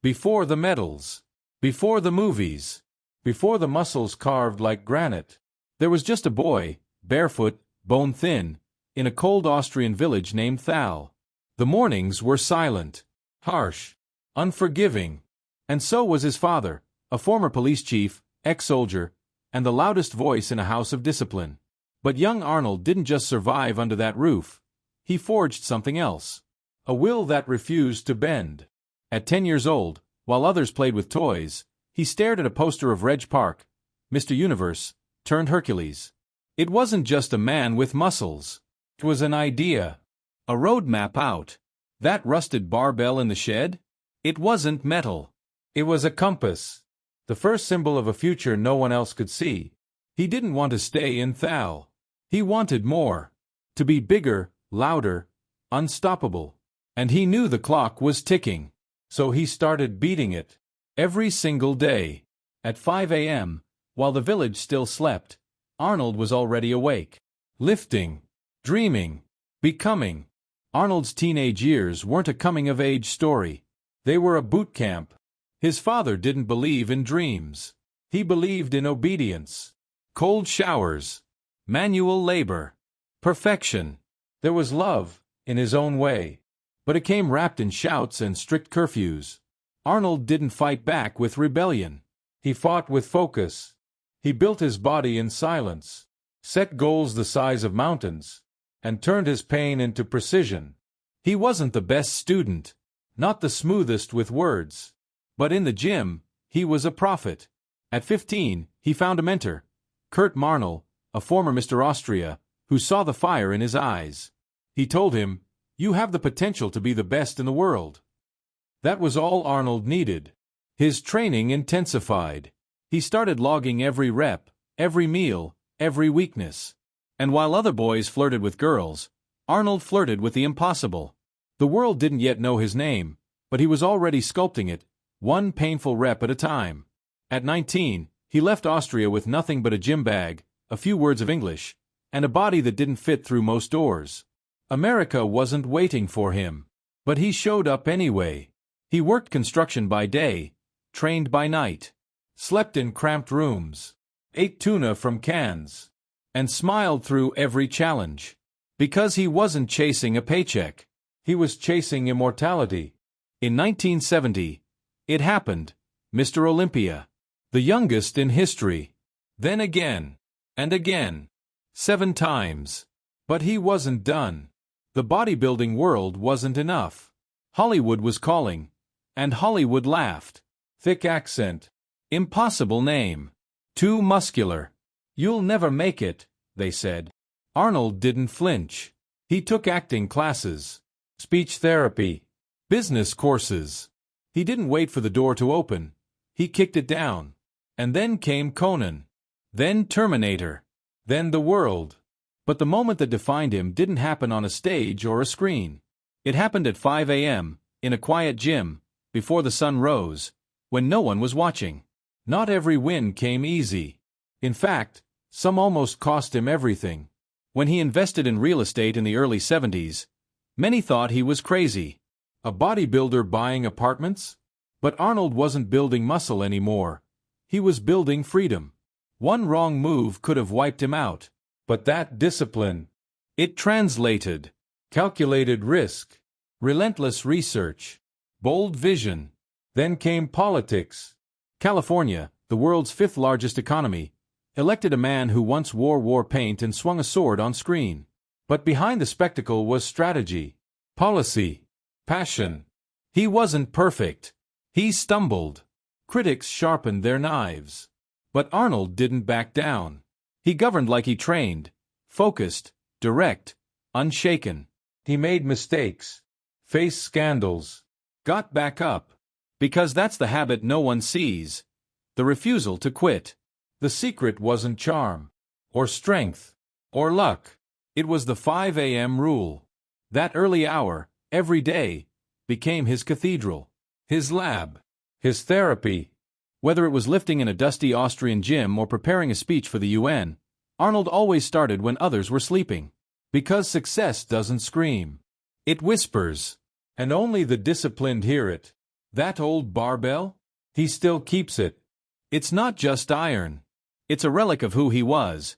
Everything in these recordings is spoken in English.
Before the medals. Before the movies. Before the muscles carved like granite. There was just a boy, barefoot, bone-thin, in a cold Austrian village named Thal. The mornings were silent, harsh, unforgiving. And so was his father, a former police chief, ex-soldier, and the loudest voice in a house of discipline. But young Arnold didn't just survive under that roof. He forged something else. A will that refused to bend. At 10 years old, while others played with toys, he stared at a poster of Reg Park, Mr. Universe, turned Hercules. It wasn't just a man with muscles. It was an idea. A road map out. That rusted barbell in the shed? It wasn't metal. It was a compass. The first symbol of a future no one else could see. He didn't want to stay in Thal. He wanted more. To be bigger, louder, unstoppable. And he knew the clock was ticking. So he started beating it. Every single day. At 5 a.m., while the village still slept, Arnold was already awake. Lifting. Dreaming. Becoming. Arnold's teenage years weren't a coming-of-age story. They were a boot camp. His father didn't believe in dreams. He believed in obedience. Cold showers. Manual labor. Perfection. There was love, in his own way. But it came wrapped in shouts and strict curfews. Arnold didn't fight back with rebellion. He fought with focus. He built his body in silence, set goals the size of mountains, and turned his pain into precision. He wasn't the best student, not the smoothest with words. But in the gym, he was a prophet. At 15, he found a mentor, Kurt Marnell, a former Mr. Austria, who saw the fire in his eyes. He told him, "You have the potential to be the best in the world." That was all Arnold needed. His training intensified. He started logging every rep, every meal, every weakness. And while other boys flirted with girls, Arnold flirted with the impossible. The world didn't yet know his name, but he was already sculpting it, one painful rep at a time. At 19, he left Austria with nothing but a gym bag, a few words of English, and a body that didn't fit through most doors. America wasn't waiting for him. But he showed up anyway. He worked construction by day, trained by night, slept in cramped rooms, ate tuna from cans, and smiled through every challenge. Because he wasn't chasing a paycheck. He was chasing immortality. In 1970, it happened. Mr. Olympia. The youngest in history. Then again. And again. 7 times. But he wasn't done. The bodybuilding world wasn't enough. Hollywood was calling. And Hollywood laughed. Thick accent. Impossible name. Too muscular. You'll never make it, they said. Arnold didn't flinch. He took acting classes, speech therapy, business courses. He didn't wait for the door to open. He kicked it down. And then came Conan. Then Terminator. Then the world. But the moment that defined him didn't happen on a stage or a screen. It happened at 5 a.m., in a quiet gym, before the sun rose, when no one was watching. Not every win came easy. In fact, some almost cost him everything. When he invested in real estate in the early 70s, many thought he was crazy. A bodybuilder buying apartments? But Arnold wasn't building muscle anymore. He was building freedom. One wrong move could have wiped him out. But that discipline, it translated. Calculated risk, relentless research, bold vision. Then came politics. California, the world's 5th largest economy, elected a man who once wore war paint and swung a sword on screen. But behind the spectacle was strategy, policy, passion. He wasn't perfect. He stumbled. Critics sharpened their knives. But Arnold didn't back down. He governed like he trained, focused, direct, unshaken. He made mistakes, faced scandals, got back up. Because that's the habit no one sees. The refusal to quit. The secret wasn't charm, or strength, or luck. It was the 5 a.m. rule. That early hour, every day, became his cathedral, his lab, his therapy. Whether it was lifting in a dusty Austrian gym or preparing a speech for the UN, Arnold always started when others were sleeping. Because success doesn't scream. It whispers. And only the disciplined hear it. That old barbell? He still keeps it. It's not just iron. It's a relic of who he was,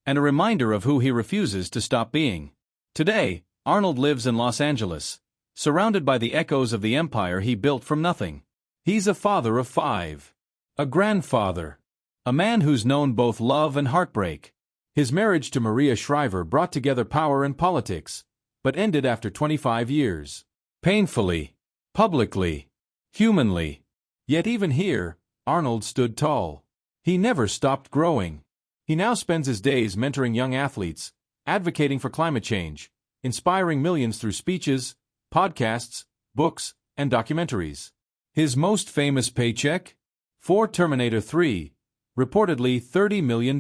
and a reminder of who he refuses to stop being. Today, Arnold lives in Los Angeles, surrounded by the echoes of the empire he built from nothing. He's a father of 5. A grandfather. A man who's known both love and heartbreak. His marriage to Maria Shriver brought together power and politics, but ended after 25 years. Painfully. Publicly. Humanly. Yet even here, Arnold stood tall. He never stopped growing. He now spends his days mentoring young athletes, advocating for climate change, inspiring millions through speeches, podcasts, books, and documentaries. His most famous paycheck? For Terminator 3, reportedly $30 million.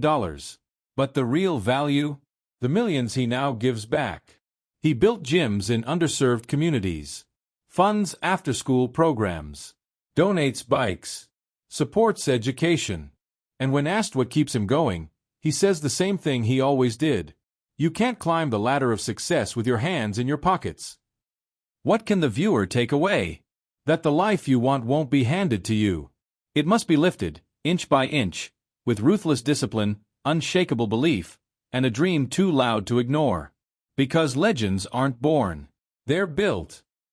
But the real value? The millions he now gives back. He built gyms in underserved communities, funds after-school programs, donates bikes, supports education. And when asked what keeps him going, he says the same thing he always did. You can't climb the ladder of success with your hands in your pockets. What can the viewer take away? That the life you want won't be handed to you. It must be lifted, inch by inch, with ruthless discipline, unshakable belief, and a dream too loud to ignore. Because legends aren't born. They're built.